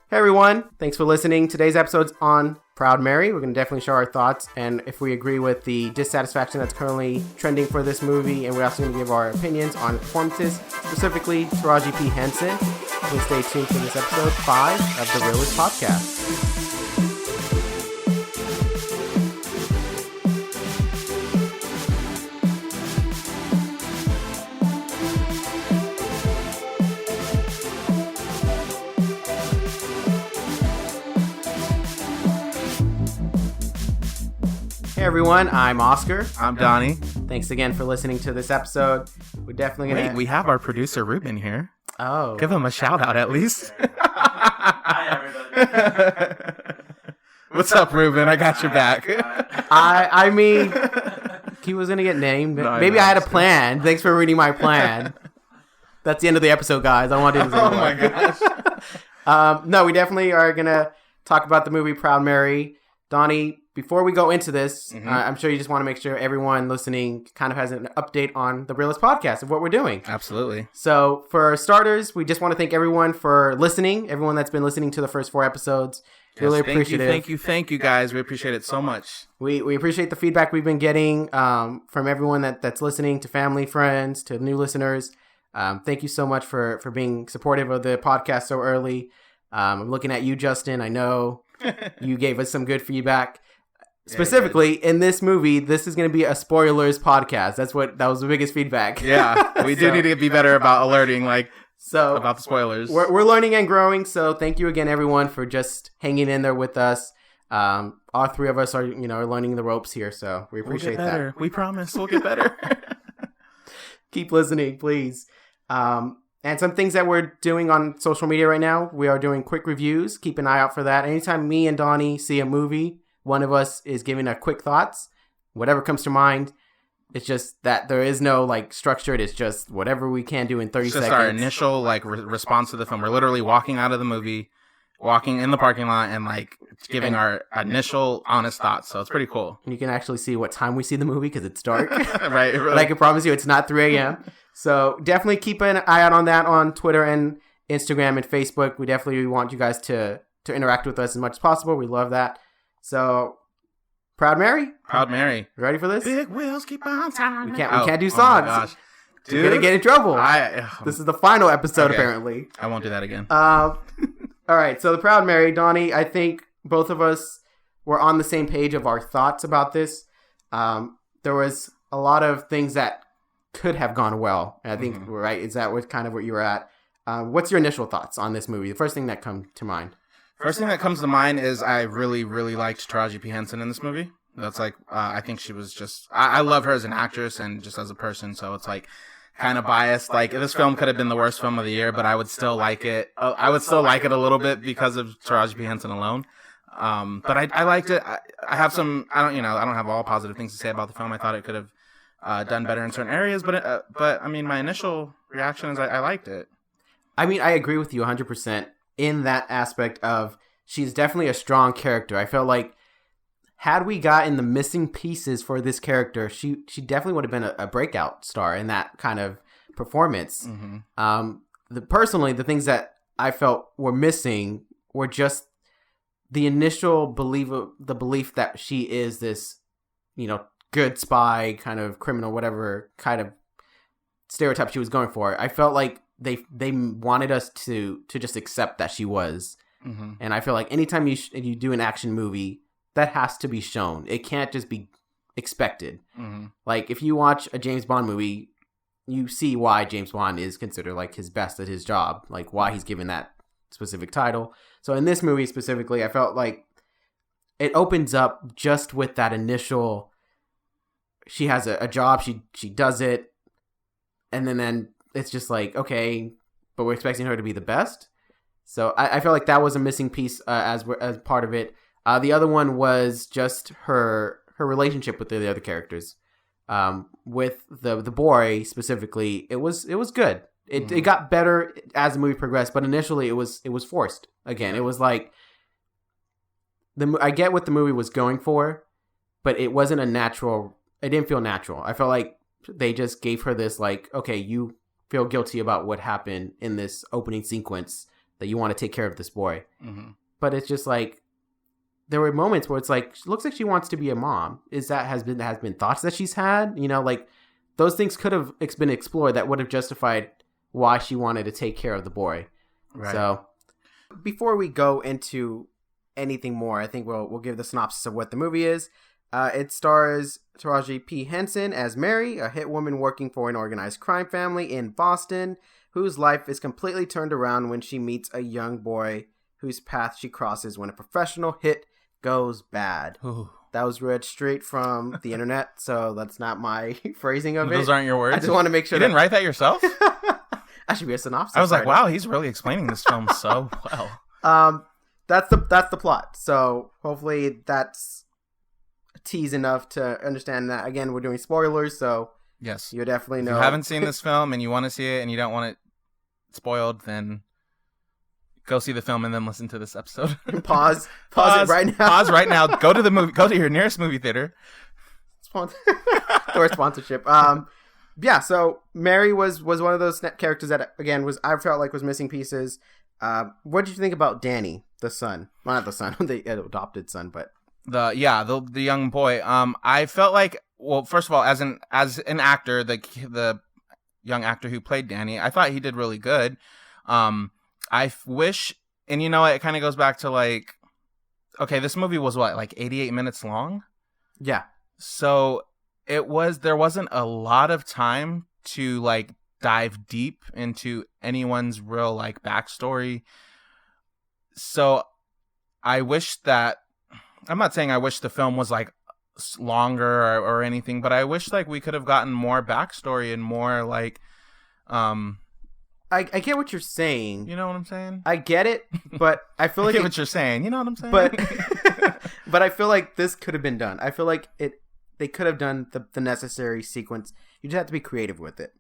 Hey everyone, thanks for listening. Today's episode's on Proud Mary. We're going to definitely share our thoughts and if we agree with the dissatisfaction that's currently trending for this movie, and we're also going to give our opinions on performances, specifically Taraji P. Henson. Please stay tuned for this episode 5 of the Reel-ists podcast. Hey everyone, I'm Oscar. I'm Donnie. Thanks again for listening to this episode. We're definitely going to... Wait, we have our producer Ruben here. Oh. Give him a shout out at least. Hi everybody. What's up, Ruben? I got your back. I mean, he was going to get named. Maybe I had a plan. Thanks for reading my plan. That's the end of the episode, guys. I wanted to do this anymore. Oh my gosh. No, we definitely are going to talk about the movie Proud Mary. Donnie, before we go into this, I'm sure you just want to make sure everyone listening kind of has an update on the Reel-ists podcast of what we're doing. Absolutely. So for starters, we just want to thank everyone for listening, everyone that's been listening to the first 4 episodes. Yes, really appreciative. Thank you guys. We appreciate it so much. We appreciate the feedback we've been getting from everyone that's listening, to family, friends, to new listeners. Thank you so much for being supportive of the podcast so early. I'm looking at you, Justin. I know you gave us some good feedback. Specifically, in this movie, this is going to be a spoilers podcast. That was the biggest feedback. Yeah, we do need to be better about alerting, about the spoilers. We're learning and growing, so thank you again, everyone, for just hanging in there with us. All 3 of us are learning the ropes here, so we appreciate that. We promise we'll get better. Keep listening, please. And some things that we're doing on social media right now, we are doing quick reviews. Keep an eye out for that. Anytime me and Donnie see a movie, one of us is giving a quick thoughts, whatever comes to mind. It's just that there is no structured. It's just whatever we can do in 30 seconds. It's just our initial response to the film. We're literally walking out of the movie, walking in the parking lot, and giving our initial honest thoughts. So it's pretty cool. And you can actually see what time we see the movie because it's dark. Right. But I can promise you it's not 3 a.m. So definitely keep an eye out on that on Twitter and Instagram and Facebook. We definitely want you guys to interact with us as much as possible. We love that. So, Proud Mary? Proud Mary. Ready for this? Big wheels keep on turning. We can't do songs. Oh my gosh. Dude, you're going to get in trouble. This is the final episode, okay. Apparently. I won't do that again. All right, so the Proud Mary, Donnie, I think both of us were on the same page of our thoughts about this. There was a lot of things that could have gone well. And I think, right, is that what you were at? What's your initial thoughts on this movie? The first thing that comes to mind. First thing that comes to mind is I really, really liked Taraji P. Henson in this movie. That's I think she was just, I love her as an actress and just as a person. So it's kind of biased. This film could have been the worst film of the year, but I would still like it. I would still like it a little bit because of Taraji P. Henson alone. But I liked it. I have some, I don't have all positive things to say about the film. I thought it could have done better in certain areas, but I mean, my initial reaction is I liked it. I mean, I agree with you 100%. In that aspect of, she's definitely a strong character. I felt like had we gotten the missing pieces for this character, she definitely would have been a breakout star in that kind of performance. Personally, the things that I felt were missing were just the initial belief that she is this, good spy, kind of criminal, whatever kind of stereotype she was going for. I felt like they wanted us to just accept that she was. And I feel like anytime you do an action movie, that has to be shown. It can't just be expected. If you watch a James Bond movie, you see why James Bond is considered his best at his job, why he's given that specific title. So in this movie specifically, I felt like it opens up just with that initial, she has a job, she does it, and then it's just okay, but we're expecting her to be the best. So I feel like that was a missing piece as part of it. The other one was just her relationship with the other characters. With the boy specifically, it was good. It got better as the movie progressed, but initially it was forced. Again, it was I get what the movie was going for, but it wasn't a natural. It didn't feel natural. I felt like they just gave her this okay, you feel guilty about what happened in this opening sequence. that you want to take care of this boy. Mm-hmm. But it's just like, there were moments where it's like, she looks like she wants to be a mom. Has been thoughts that she's had, you know, like those things could have been explored that would have justified why she wanted to take care of the boy. Right. So before we go into anything more, I think we'll give the synopsis of what the movie is. It stars Taraji P. Henson as Mary, a hit woman working for an organized crime family in Boston, whose life is completely turned around when she meets a young boy whose path she crosses when a professional hit goes bad. Ooh. That was read straight from the internet, so that's not my phrasing of it. Those aren't your words? I just want to make sure you didn't write that yourself? I should be a synopsis. I was like, wow, he's really explaining this film so well. That's the plot. So hopefully that's a tease enough to understand that. Again, we're doing spoilers, so yes, you definitely know. If you haven't seen this film and you want to see it and you don't want it spoiled, then go see the film and then listen to this episode. Pause it right now. Pause right now. Go to the movie. Go to your nearest movie theater. Or sponsorship. Yeah. So Mary was one of those characters that again I felt like was missing pieces. What did you think about Danny, the son? Well, not the son, the adopted son, but the young boy. I felt like, well, first of all, as an actor, the young actor who played Danny, I thought he did really good. I wish, and you know what, it kind of goes back to like, okay, this movie was what, like 88 minutes long? Yeah. So there wasn't a lot of time to like dive deep into anyone's real like backstory. So I wish that, I'm not saying I wish the film was like longer or anything, but I wish like we could have gotten more backstory and more like, I get what you're saying. You know what I'm saying? I get it, but I feel like I get what you're saying. You know what I'm saying? But I feel like this could have been done. I feel like they could have done the necessary sequence. You just have to be creative with it.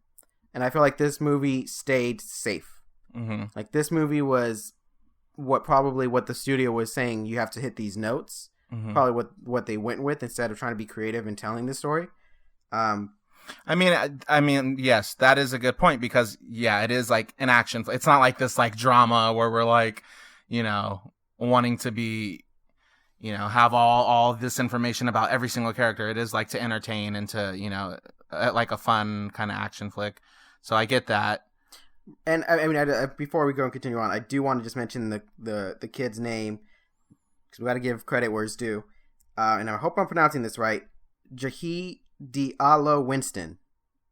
And I feel like this movie stayed safe. Mm-hmm. Like this movie was what the studio was saying. You have to hit these notes. Mm-hmm. Probably what they went with instead of trying to be creative and telling the story. I mean, yes, that is a good point because yeah, it is like an action. It's not like this like drama where we're like, you know, wanting to be, you know, have all this information about every single character. It is like to entertain and to, you know, like a fun kind of action flick. So I get that. And I mean, before we go and continue on, I do want to just mention the kid's name because we got to give credit where it's due. And I hope I'm pronouncing this right. Jahi Winston.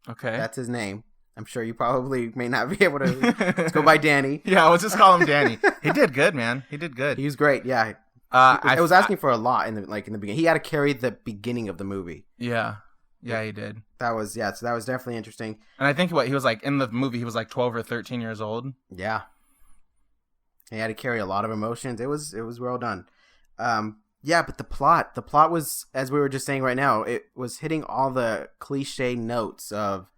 Okay. That's his name. I'm sure you probably may not be able to. Let's go by Danny. Yeah, let's just call him Danny. He did good, man. He did good. He was great. Yeah. I was asking for a lot in the beginning. He had to carry the beginning of the movie. Yeah. Yeah, he did. So that was definitely interesting. And I think he was like in the movie, he was like 12 or 13 years old. Yeah. He had to carry a lot of emotions. It was well done. Yeah, but the plot was, as we were just saying right now, it was hitting all the cliche notes of,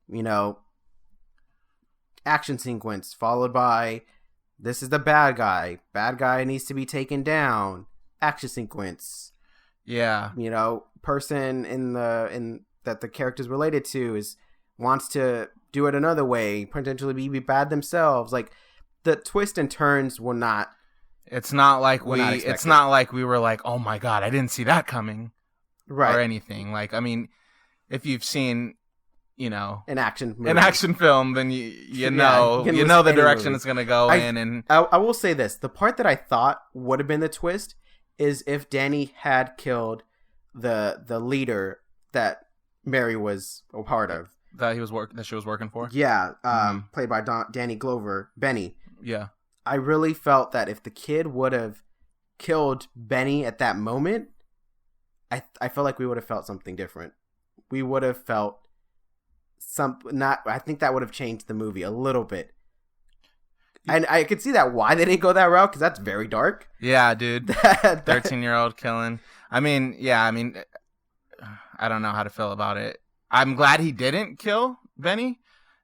you know, action sequence followed by this is the bad guy needs to be taken down, action sequence. Yeah. You know, person in that the character's related to wants to do it another way, potentially be bad themselves. Like the twists and turns were not. It's not like we were like, oh my God, I didn't see that coming. Right. Or anything. Like, I mean, if you've seen, you know, an action film, then you know the direction it's going to go in. And I will say this, the part that I thought would have been the twist is if Danny had killed the leader that Mary was a part of. That she was working for? Yeah. Played by Danny Glover, Benny. Yeah. I really felt that if the kid would have killed Benny at that moment, I felt like we would have felt something different. We would have felt I think that would have changed the movie a little bit. And I could see why they didn't go that route, because that's very dark. Yeah, dude. 13-year-old killing. I mean, I don't know how to feel about it. I'm glad he didn't kill Benny,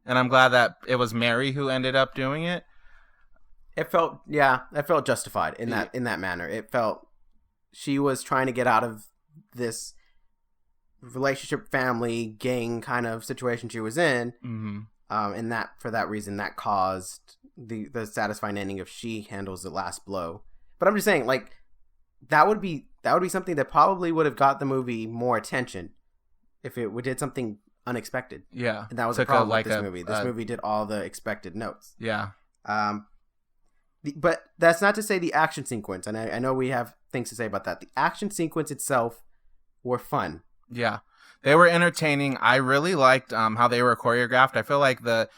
and I'm glad that it was Mary who ended up doing it. It felt justified in that manner. It felt she was trying to get out of this relationship, family, gang kind of situation she was in. Mm-hmm. And that for that reason, that caused the satisfying ending of she handles the last blow. But I'm just saying, like, that would be something that probably would have got the movie more attention if it did something unexpected. Yeah. And that was the problem with this movie. This movie did all the expected notes. Yeah. But that's not to say the action sequence, and I know we have things to say about that. The action sequence itself were fun. Yeah. They were entertaining. I really liked how they were choreographed. I feel like the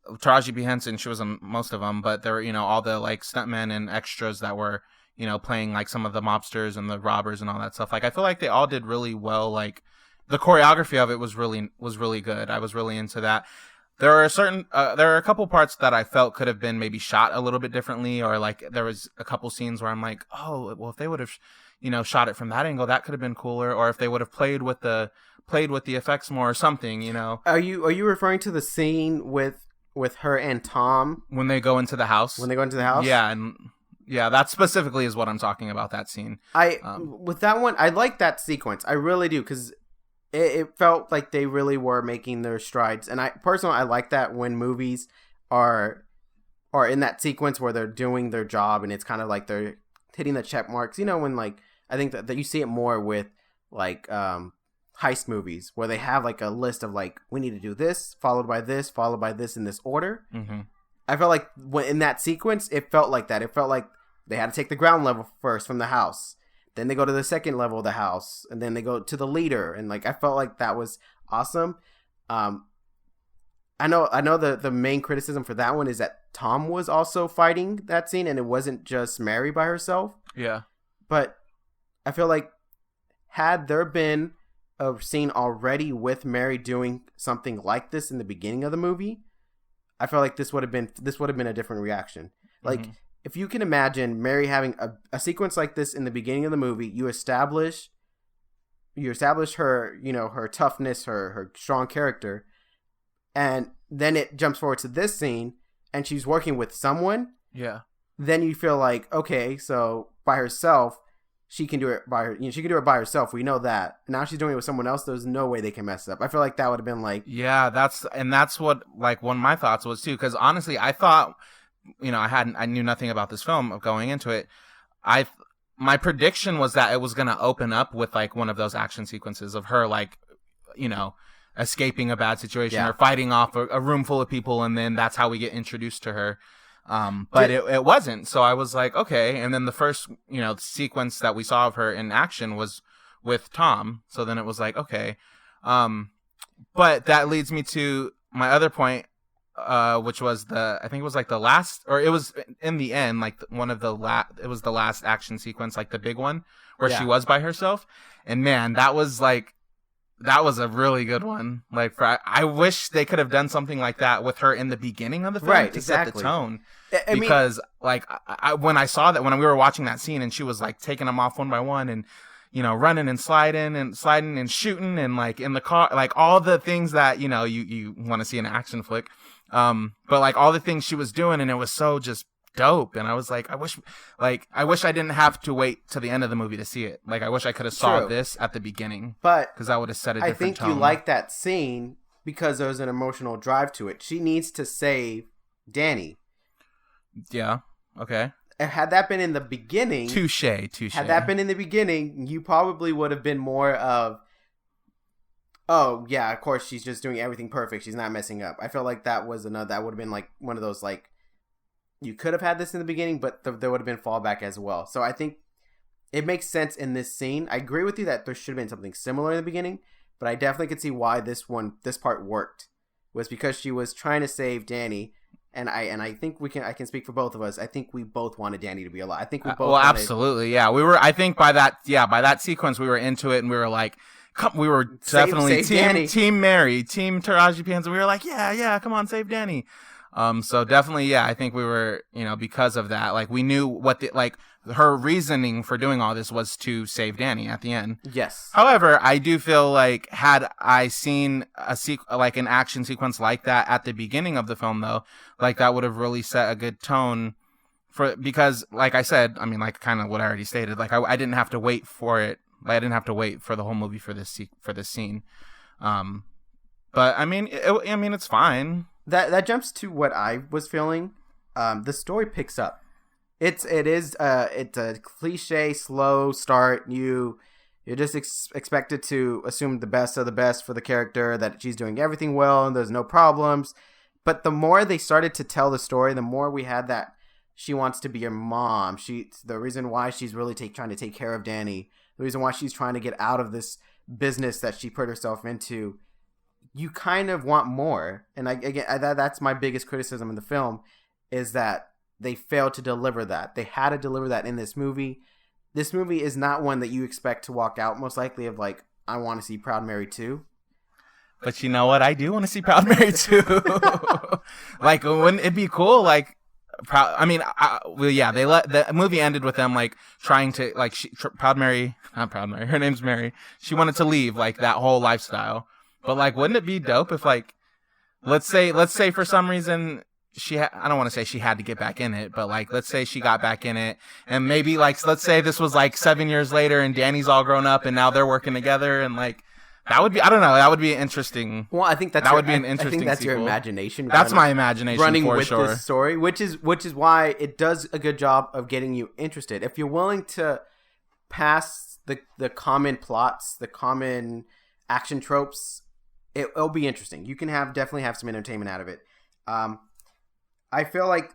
Taraji P. Henson, she was in most of them, but there were, all the like stuntmen and extras that were, playing like some of the mobsters and the robbers and all that stuff. Like, I feel like they all did really well. Like, the choreography of it was really good. I was really into that. There are a couple parts that I felt could have been maybe shot a little bit differently, or like there was a couple scenes where I'm like, oh, well, if they would have, shot it from that angle, that could have been cooler. Or if they would have played with the effects more or something, Are you referring to the scene with her and Tom when they go into the house? Yeah, yeah, that specifically is what I'm talking about. That scene. With that one, I like that sequence. I really do, because it felt like they really were making their strides. And I like that when movies are in that sequence where they're doing their job and it's kind of like they're hitting the check marks. When like, I think that you see it more with like heist movies where they have like a list of like, we need to do this, followed by this in this order. Mm-hmm. I felt like in that sequence, it felt like that. It felt like they had to take the ground level first from the house. Then they go to the second level of the house, and then they go to the leader. And like, I felt like that was awesome. I know the main criticism for that one is that Tom was also fighting that scene, and it wasn't just Mary by herself. Yeah. But I feel like had there been a scene already with Mary doing something like this in the beginning of the movie, I feel like this would have been a different reaction. Like, if you can imagine Mary having a sequence like this in the beginning of the movie, you establish her, her toughness, her strong character, and then it jumps forward to this scene, and she's working with someone. Yeah. Then you feel like, okay, so by herself, she can do it she can do it by herself. We know that. Now she's doing it with someone else. There's no way they can mess up. I feel like that would have been like, yeah, that's what like one of my thoughts was too. Because honestly, I thought, I knew nothing about this film going into it. My prediction was that it was going to open up with like one of those action sequences of her like, escaping a bad situation or fighting off a room full of people, and then that's how we get introduced to her. But it wasn't. So I was like, okay. And then the first, sequence that we saw of her in action was with Tom. So then it was like, okay. But that leads me to my other point, which was I think it was like the last, or it was in the end, like it was the last action sequence, like the big one where she was by herself. And man, that was a really good one. Like, I wish they could have done something like that with her in the beginning of the film to set the tone. Because like when I saw that, when we were watching that scene and she was like taking them off one by one and, running and sliding and shooting and like in the car, like all the things that, you want to see in an action flick. But like all the things she was doing, and it was so just dope. And I was like, I wish I didn't have to wait to the end of the movie to see it. Like, I wish I could have saw this at the beginning, but because that would have set a different tone. I think you like that scene because there's an emotional drive to it. She needs to save Danny. Yeah. Okay. Had that been in the beginning, touche. Had that been in the beginning, you probably would have been more of, oh yeah, of course she's just doing everything perfect. She's not messing up. I feel like that would have been like one of those, like, you could have had this in the beginning, but there would have been fallback as well. So I think it makes sense in this scene. I agree with you that there should have been something similar in the beginning, but I definitely could see why this part worked. Was because she was trying to save Danny, and I think I can speak for both of us. I think we both wanted Danny to be alive. I think we both. Absolutely, yeah. We were. I think by that sequence, we were into it, and we were like, we were definitely team Mary, team Taraji P. Henson. We were like, yeah, come on, save Danny. So definitely, yeah, I think we were, because of that, like, we knew what her reasoning for doing all this was to save Danny at the end. Yes. However, I do feel like had I seen an action sequence like that at the beginning of the film, though, like, that would have really set a good tone because, like I said, I mean, like, kind of what I already stated, like, I didn't have to wait for it. Like, I didn't have to wait for the whole movie for this scene. But I mean, it's fine. that jumps to what I was feeling. The story picks up. It's a cliche, slow start. You're just expected to assume the best of the best for the character, that she's doing everything well and there's no problems. But the more they started to tell the story, the more we had that she wants to be your mom. The reason why she's really trying to take care of Danny, the reason why she's trying to get out of this business that she put herself into. You kind of want more. And that's my biggest criticism in the film, is that they failed to deliver that. They had to deliver that in this movie. This movie is not one that you expect to walk out most likely of like, I want to see Proud Mary 2. But you know what? I do want to see Proud Mary 2. Like, wouldn't it be cool? Like, the movie ended with them like trying to like not Proud Mary. Her name's Mary. She wanted to leave like that whole lifestyle. But like, wouldn't it be dope if like, let's say for some reason I don't want to say she had to get back in it, but like, let's say she got back in it, and maybe like, let's say this was like 7 years later and Danny's all grown up and now they're working together, and like, that would be, I don't know, that would be interesting. Well, I think would be an interesting I think that's sequel. your imagination. That's my imagination running for with sure. this story, which is why it does a good job of getting you interested. If you're willing to pass the common plots, the common action tropes, it'll be interesting. You can definitely have some entertainment out of it. I feel like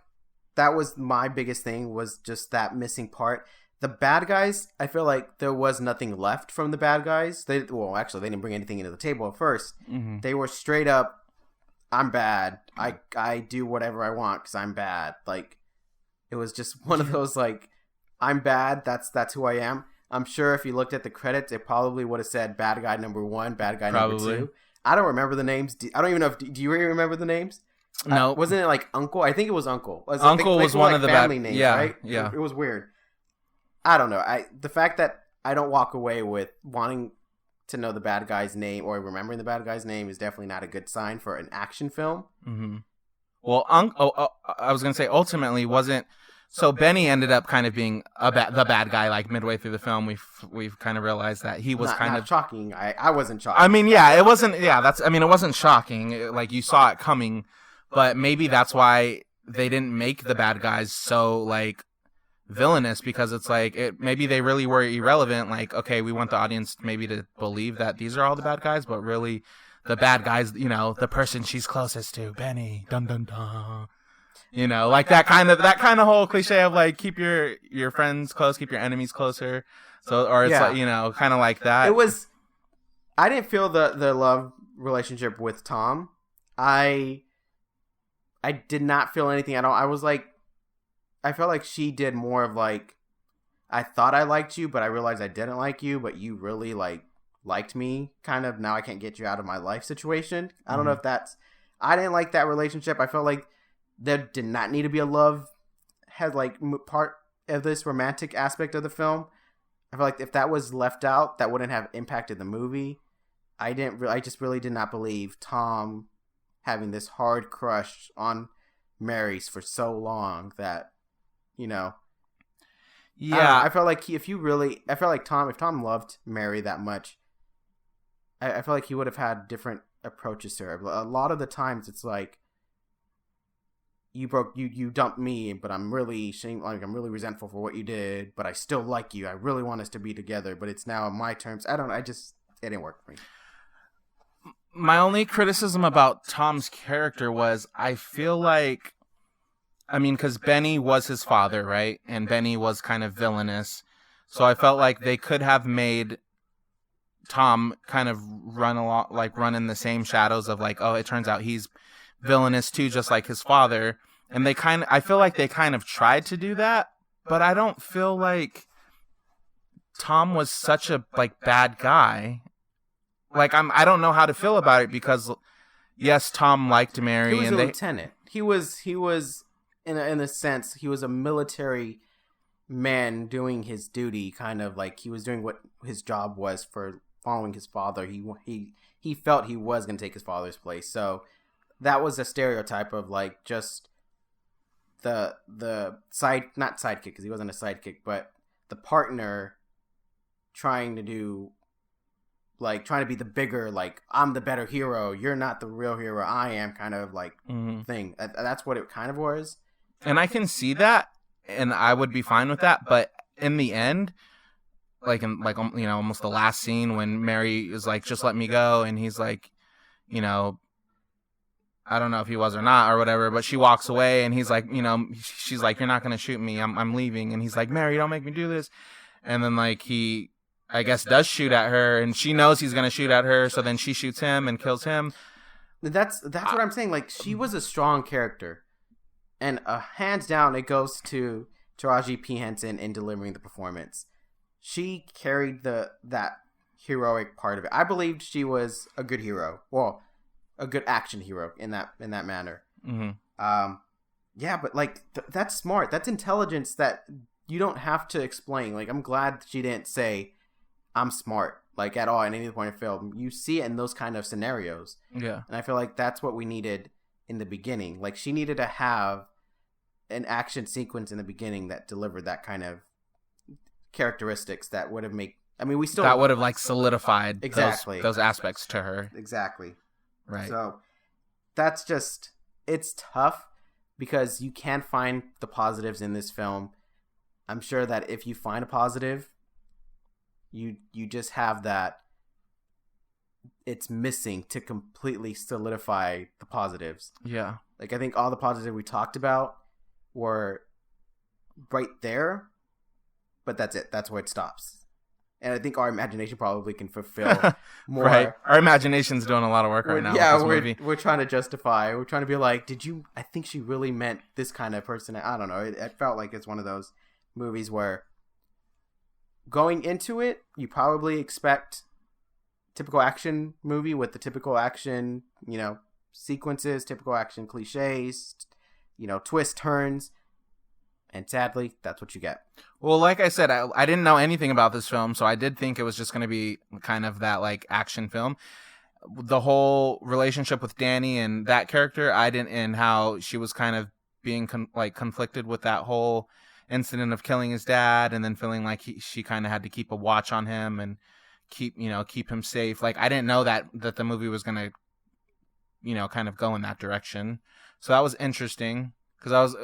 that was my biggest thing, was just that missing part. The bad guys, I feel like there was nothing left from the bad guys. They didn't bring anything into the table at first. Mm-hmm. They were straight up, I'm bad. I do whatever I want because I'm bad. Like, it was just one of those, like, I'm bad. That's who I am. I'm sure if you looked at the credits, it probably would have said bad guy number 1, bad guy number 2. I don't remember the names. I don't even know do you really remember the names? No. Wasn't it like Uncle? I think it was Uncle. Uncle was one of the family names, yeah, right? Yeah. It was weird. I don't know. The fact that I don't walk away with wanting to know the bad guy's name or remembering the bad guy's name is definitely not a good sign for an action film. Mm-hmm. Well, I was gonna say ultimately wasn't. So Benny ended up kind of being the bad guy. Like midway through the film, we've kind of realized that he was kind of shocking. I wasn't shocked. I mean, yeah, it wasn't. Yeah, it wasn't shocking. Like, you saw it coming, but maybe that's why they didn't make the bad guys so like villainous, because it's like maybe they really were irrelevant. Like, okay, we want the audience maybe to believe that these are all the bad guys, but really the bad guys, you know, the person she's closest to, Benny, dun dun dun. You know, like that kind of whole cliche of like, keep your friends close, keep your enemies closer. So, or it's like, you know, kind of like that. I didn't feel the love relationship with Tom. I did not feel anything at all. I felt like she did more of like, I thought I liked you, but I realized I didn't like you, but you really liked me, kind of, now I can't get you out of my life situation. I don't know if I didn't like that relationship. I felt like there did not need to be a love part of this romantic aspect of the film. I feel like if that was left out, that wouldn't have impacted the movie. I just really did not believe Tom having this hard crush on Mary's for so long that, you know. Yeah, I felt like if Tom loved Mary that much, I feel like he would have had different approaches to her. A lot of the times it's like, you dumped me, but I'm really I'm really resentful for what you did, but I still like you. I really want us to be together, but it's now on my terms. It didn't work for me. My only criticism about Tom's character was, I feel like, I mean, because Benny was his father, right? And Benny was kind of villainous. So I felt like they could have made Tom kind of run in the same shadows of like, oh, it turns out he's villainous too, just like his father. And I feel like they kind of tried to do that, but I don't feel like Tom was such a like bad guy. Like, I don't know how to feel about it, because yes, Tom liked Mary. He was a lieutenant. He was in a sense, he was a military man doing his duty, kind of like he was doing what his job was for following his father. He felt he was going to take his father's place. So that was a stereotype of like just the not sidekick, because he wasn't a sidekick, but the partner trying to do like trying to be the bigger, like I'm the better hero, you're not the real hero, I am kind of like thing. That's what it kind of was. And I can see that, and I would be fine with that. But in the end, almost the last scene when Mary is like, "Just let me go," and he's like, I don't know if he was or not or whatever, but she walks away, and he's like, she's like, "You're not gonna shoot me. I'm leaving," and he's like, "Mary, don't make me do this." And then like he, I guess, does shoot at her, and she knows he's gonna shoot at her, so then she shoots him and kills him. That's what I'm saying. Like, she was a strong character, and hands down, it goes to Taraji P. Henson in delivering the performance. She carried that heroic part of it. I believed she was a good hero. Well, a good action hero in that manner. Mm-hmm. Yeah, but like that's smart. That's intelligence that you don't have to explain. Like, I'm glad she didn't say I'm smart, like, at all at any point in the film. You see it in those kind of scenarios. Yeah. And I feel like that's what we needed in the beginning. Like, she needed to have an action sequence in the beginning that delivered that kind of characteristics that would have that would have like solidified exactly those aspects to her. Exactly. Right. So that's just, it's tough because you can find the positives in this film. I'm sure that if you find a positive, you just have that it's missing to completely solidify the positives. Yeah. Like, I think all the positives we talked about were right there, but that's it. That's where it stops. And I think our imagination probably can fulfill more. Right. Our imagination's doing a lot of work right now. Yeah, we're trying to justify. We're trying to be like, I think she really meant this kind of person. I don't know. It felt like it's one of those movies where going into it, you probably expect typical action movie with the typical action, sequences, typical action cliches, twists, turns. And sadly, that's what you get. Well, like I said, I didn't know anything about this film, so I did think it was just going to be kind of that like action film. The whole relationship with Danny and that character, and how she was kind of being conflicted with that whole incident of killing his dad, and then feeling like she kind of had to keep a watch on him and keep him safe. Like, I didn't know that the movie was going to, kind of go in that direction. So that was interesting because I was,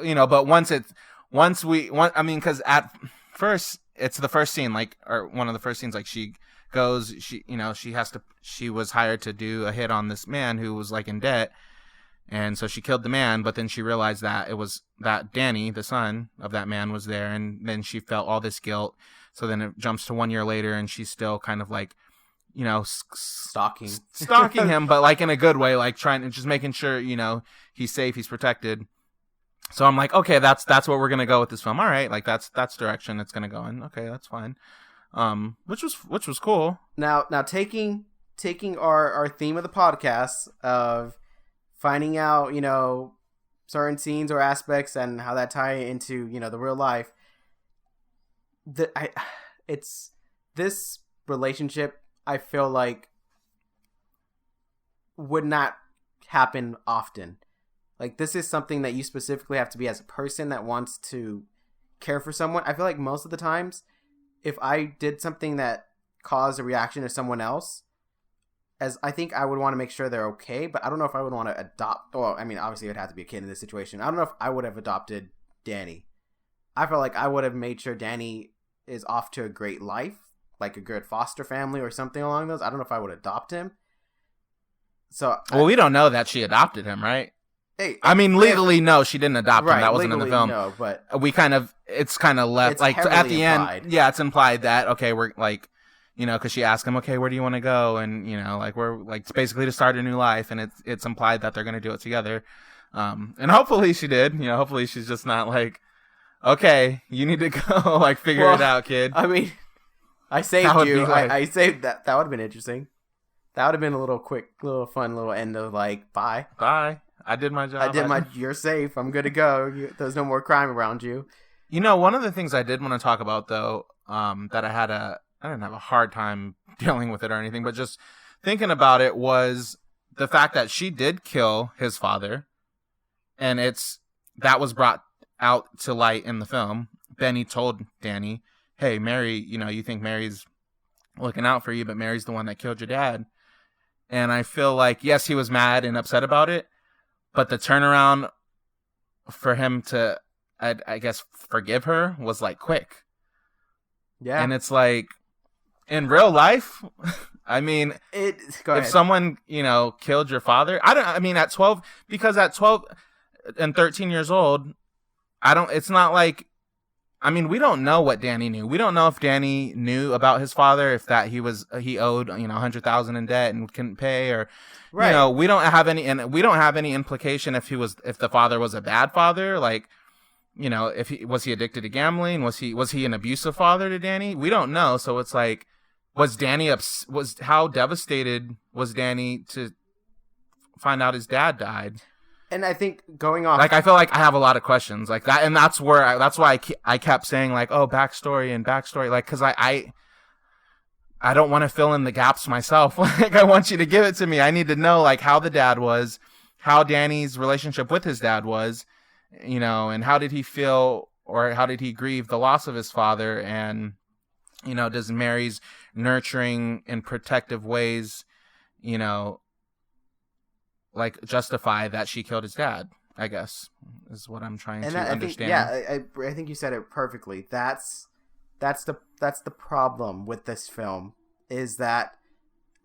because at first it's the first scene, like, or one of the first scenes, like she goes, she was hired to do a hit on this man who was like in debt. And so she killed the man, but then she realized that it was that Danny, the son of that man, was there. And then she felt all this guilt. So then it jumps to 1 year later and she's still kind of like, stalking him, but like in a good way, like trying to just making sure, he's safe, he's protected. So I'm like, okay, that's what we're gonna go with this film. All right, like that's direction it's gonna go in. Okay, that's fine. Which was cool. Now taking our theme of the podcast of finding out, certain scenes or aspects and how that tie into, the real life. It's this relationship, I feel like, would not happen often. Like, this is something that you specifically have to be as a person that wants to care for someone. I feel like most of the times, if I did something that caused a reaction to someone else, as I think I would want to make sure they're okay, but I don't know if I would want to adopt. Well, I mean, obviously it would have to be a kid in this situation. I don't know if I would have adopted Danny. I felt like I would have made sure Danny is off to a great life, like a good foster family or something along those. I don't know if I would adopt him. So, we don't know that she adopted him, right? Hey, I mean, legally, no, she didn't adopt him. That wasn't in the film. No, but it's kind of left, like, at the implied. end. Yeah, it's implied that, okay, we're like, because she asked him, okay, where do you want to go? And, like, we're like, it's basically to start a new life. And it's implied that they're going to do it together. And hopefully she did. Hopefully she's just not like, okay, you need to go, like, figure it out, kid. I mean, I saved you. I saved that. That would have been interesting. That would have been a little quick, little fun, little end of like, bye. Bye. I did my job. You're safe. I'm good to go. There's no more crime around you. One of the things I did want to talk about, though, that I didn't have a hard time dealing with it or anything, but just thinking about it, was the fact that she did kill his father, and that was brought out to light in the film. Benny told Danny, hey, Mary, you think Mary's looking out for you, but Mary's the one that killed your dad. And I feel like, yes, he was mad and upset about it, but the turnaround for him to, I guess, forgive her was like quick. Yeah. And it's like, in real life, I mean, if someone, killed your father, at 12, because at 12 and 13 years old, it's not like, we don't know what Danny knew. We don't know if Danny knew about his father, if that he owed, $100,000 in debt and couldn't pay, or, right. We don't have any implication if the father was a bad father, like, was he addicted to gambling? Was he an abusive father to Danny? We don't know. So it's like, how devastated was Danny to find out his dad died? And I think going off, like, I feel like I have a lot of questions like that, and that's why I kept saying like, oh, backstory, like, because I don't want to fill in the gaps myself. Like, I want you to give it to me. I need to know like how the dad was, how Danny's relationship with his dad was, and how did he feel, or how did he grieve the loss of his father, and does Mary's nurturing and protective ways, like justify that she killed his dad, I guess, is what I'm trying to understand. I think you said it perfectly. That's the problem with this film, is that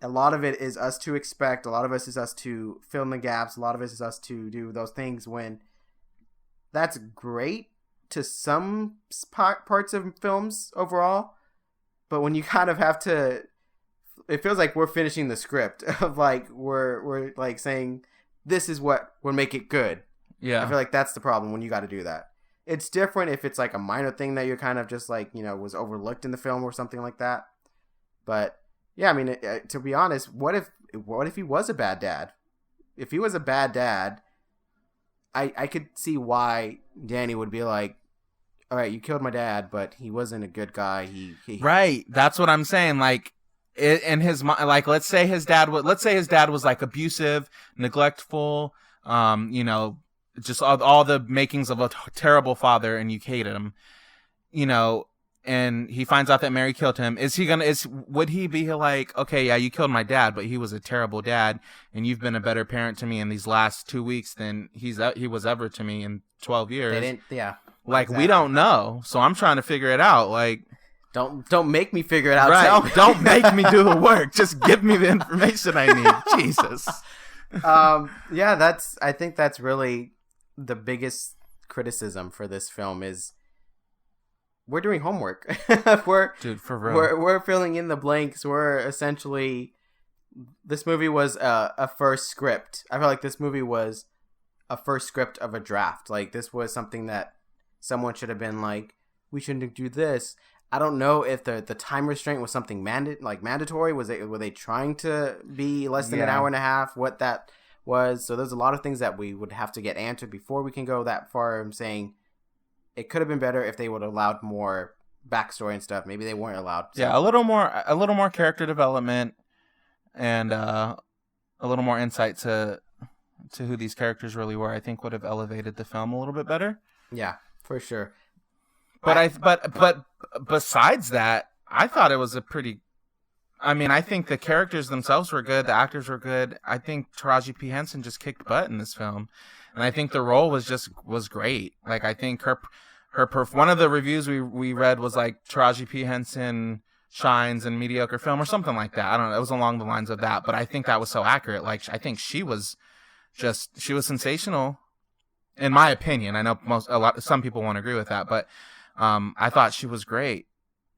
a lot of it is us to expect, a lot of us is us to fill in the gaps, a lot of us is us to do those things, when that's great to some parts of films overall, but when you kind of have to, it feels like we're finishing the script of like we're like saying this is what will make it good. Yeah, I feel like that's the problem when you got to do that. It's different if it's like a minor thing that you're kind of just like was overlooked in the film or something like that. But yeah, to be honest, what if he was a bad dad? If he was a bad dad, I could see why Danny would be like, all right, you killed my dad, but he wasn't a good guy. He right. That's what I'm saying. Like, in his mind, like, let's say his dad was like abusive, neglectful, just all the makings of a terrible father, and you hated him, and he finds out that Mary killed him. Would he be like, okay, yeah, you killed my dad, but he was a terrible dad, and you've been a better parent to me in these last 2 weeks than he was ever to me in 12 years. Like, exactly. We don't know, so I'm trying to figure it out. Like, don't make me figure it out. Right. Tell me. Don't make me do the work. Just give me the information I need. Jesus. Yeah, I think that's really the biggest criticism for this film is we're doing homework. Dude, for real. We're filling in the blanks. We're essentially, this movie was a first script. I feel like this movie was a first script of a draft. Like, this was something that someone should have been like, we shouldn't do this. I don't know if the time restraint was something mandatory. Were they trying to be less than an hour and a half? What that was. So there's a lot of things that we would have to get answered before we can go that far. I'm saying it could have been better if they would have allowed more backstory and stuff. Maybe they weren't allowed. So. Yeah, a little more character development and a little more insight to who these characters really were, I think would have elevated the film a little bit better. Yeah, for sure. But besides that, I thought it was a pretty. I think the characters themselves were good. The actors were good. I think Taraji P. Henson just kicked butt in this film, and I think the role was great. Like, I think her one of the reviews we read was like Taraji P. Henson shines in mediocre film or something like that. I don't know. It was along the lines of that, but I think that was so accurate. Like, I think she was sensational, in my opinion. I know some people won't agree with that, but I thought she was great.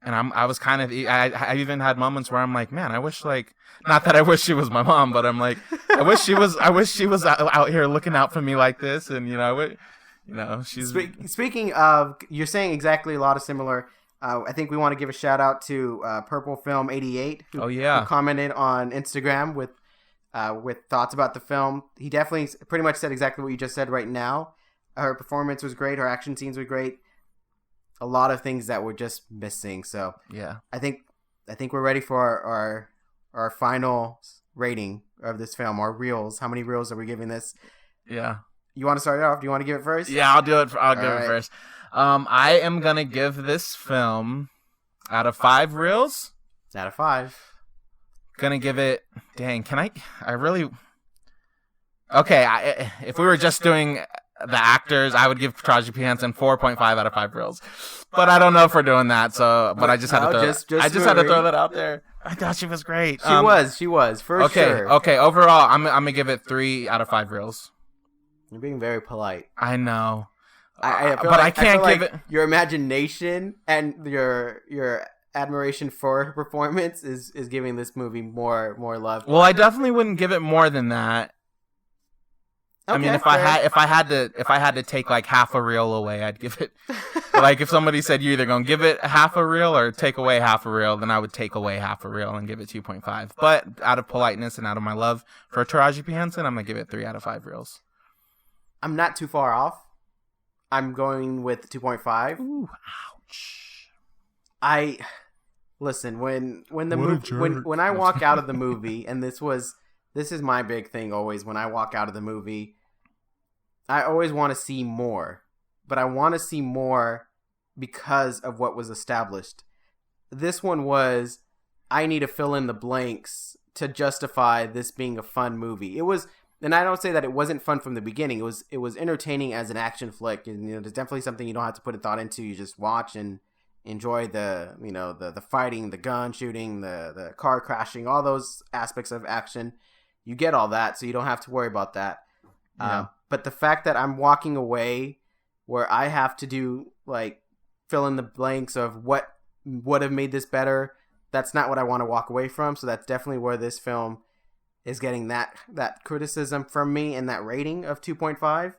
And I was kind of, I even had moments where I'm like, man, I wish, like, not that I wish she was my mom, but I'm like, I wish she was out here looking out for me like this. And, she's. Speaking of, you're saying exactly a lot of similar, I think we want to give a shout out to Purple Film 88, who commented on Instagram with thoughts about the film. He definitely pretty much said exactly what you just said right now. Her performance was great. Her action scenes were great. A lot of things that were just missing. So yeah, I think we're ready for our final rating of this film. Our reels. How many reels are we giving this? Yeah. You want to start it off? Do you want to give it first? Yeah, I'll do it. I'll give it first. I am gonna give this film, out of 5 reels, Out of 5. Gonna give it. Dang, can I really? Okay, if we were just doing the actors, I would give Taraji P. Henson 4.5 out of 5 reels. But I don't know if we're doing that. So, but I just had to throw. I just had to throw that out there. I thought she was great. She was for sure. Okay. Overall, I'm gonna give it 3 out of 5 reels. You're being very polite. I know. I can't give it. Your imagination and your admiration for her performance is giving this movie more love. Well, I definitely wouldn't give it more than that. Okay, I mean, if I had to take like half a reel away, I'd give it. Like if somebody said you're either gonna give it half a reel or take away half a reel, then I would take away half a reel and give it 2.5. But out of politeness and out of my love for Taraji P. Henson, I'm gonna give it 3 out of 5 reels. I'm not too far off. I'm going with 2.5. Ooh, ouch. Listen, when the movie when I walk out of the movie, and this is my big thing always when I walk out of the movie, I always want to see more. But I want to see more because of what was established. This one was, I need to fill in the blanks to justify this being a fun movie. It was, and I don't say that it wasn't fun from the beginning. It was entertaining as an action flick, and there's definitely something you don't have to put a thought into. You just watch and enjoy the fighting, the gun shooting, the car crashing, all those aspects of action. You get all that, so you don't have to worry about that. Yeah. But the fact that I'm walking away where I have to do like fill in the blanks of what would have made this better, that's not what I want to walk away from. So that's definitely where this film is getting that criticism from me and that rating of 2.5.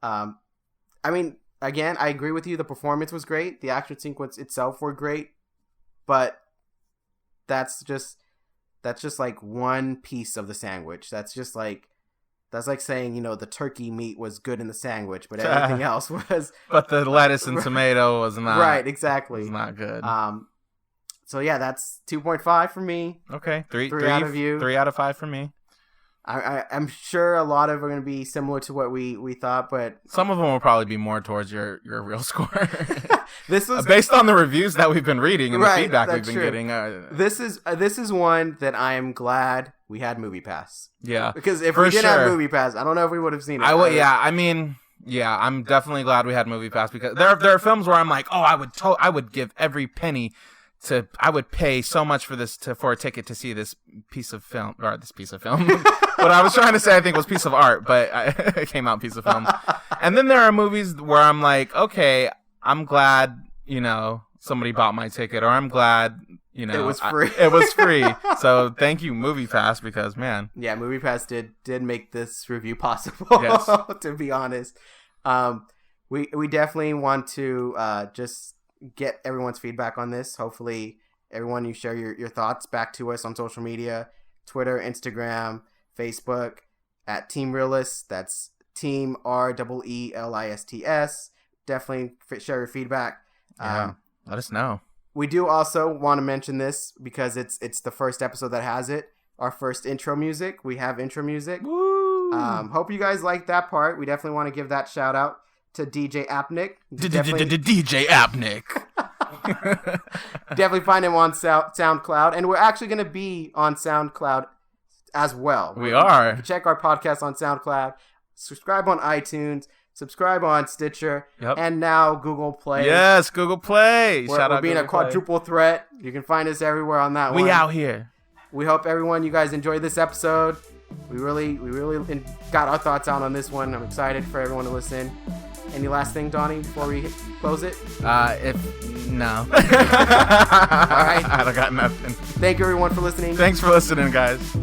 I mean, again, I agree with you. The performance was great. The action sequence itself were great, but that's just like one piece of the sandwich. That's like saying, the turkey meat was good in the sandwich, but everything else was. But the lettuce and tomato was not. Right, exactly. Was not good. So yeah, that's 2.5 for me. Okay, three out of you. 3 out of 5 for me. I'm sure a lot of them are going to be similar to what we thought, but some of them will probably be more towards your real score. This was based on the reviews that we've been reading and the feedback we've been true. getting. This is one that I am glad we had Movie Pass. Yeah, because if we didn't have Movie Pass, I don't know if we would have seen it. I'm definitely glad we had Movie Pass because there are films where I'm like, oh, I would give every penny. I would pay so much for a ticket to see this piece of film. What I was trying to say, I think, was piece of art, but it came out piece of film. And then there are movies where I'm like, okay, I'm glad, somebody bought my ticket, or I'm glad, it was free. It was free. So thank you, Movie Pass, because man, yeah, Movie Pass did make this review possible. Yes. To be honest, we definitely want to just get everyone's feedback on this. Hopefully everyone, you share your thoughts back to us on social media, Twitter, Instagram, Facebook at Team Reel-ists. That's Team REELISTS. Definitely share your feedback. Let us know. We do also want to mention this because it's the first episode that has it. Our first intro music. We have intro music. Woo! Hope you guys like that part. We definitely want to give that shout out to DJ Apnick. DJ Apnick. Definitely find him on SoundCloud, and we're actually going to be on SoundCloud as well. We are. Check our podcast on SoundCloud. Subscribe on iTunes. Subscribe on Stitcher. Yep. And now Google Play. Yes, Google Play. We're being a quadruple threat. You can find us everywhere on that one. We out here. We hope you guys enjoyed this episode. We really got our thoughts out on this one. I'm excited for everyone to listen. Any last thing, Donnie, before we close it? No. All right. I don't got nothing. Thank you, everyone, for listening. Thanks for listening, guys.